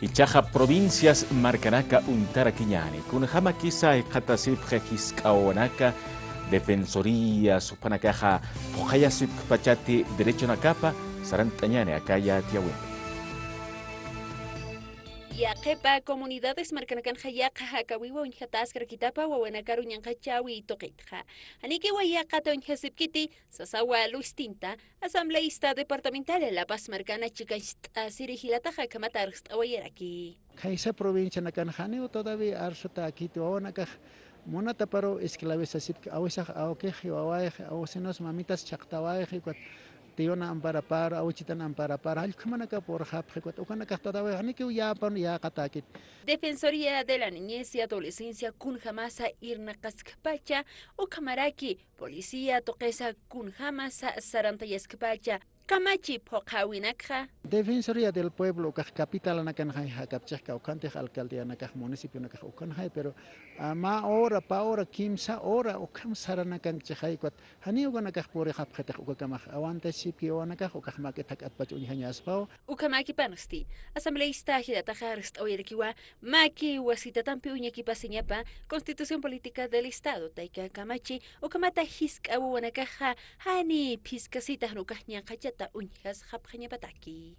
Ichaja provincias Marcanaca Untaraquiñani, Kunjama Kisa y Katasip Kawanaka, Defensoría, Supanacaja, Pojaya Pachati, Derecho Nakapa, Sarantañane, Acaya Tiahuin. Yaquepa comunidades marcanacan hayaqa hakawiwa unjataskar kitapa wawanakaru ñanqachawi toqitqa. Aniki wayaqata unjasipkiti sasawa luistinta asambleísta departamental La Paz marcana chikashta sirihilataja kamata arstawayaraki. Esa provincia nakanjani todavía arsuta aquí tuonaka monata paro esclaveza sip awisa awkeji wawaje awsenos mamitas chaqtawaje kwat tiona ampara para awichitan ampara para halkumanaka por hapje kwat ukanaka todavía aniki yapan ya qatakit. Defensoría de la Niñez y Adolescencia Kunjamasa Irnaqaskpacha Ukamaraki Policía Toqesa Kunjamasa Sarantayaskpacha Kamachi Pokawinakha. Defensoría del Pueblo, capital nakanjai hakapchaka ukante alcaldía nakaj municipio nakaj ukanjai pero ma hora pa hora kimsa hora ukam saranakan chajai kwat hani uganakaj pore hapjetaj ukakamaj awanta shipki wanakaj ukaj maketak atpach unhanyaspa Ukamaki panasti asambleísta Hiratajarst Oyerkiwa Maki Wasitatampi Uñakipa Señapa Constitución Política del Estado Taika Kamachi Ukamata Hiska Wanakaja Hani Piskasita Nukajña Kachata Unhas Hapjañapataki.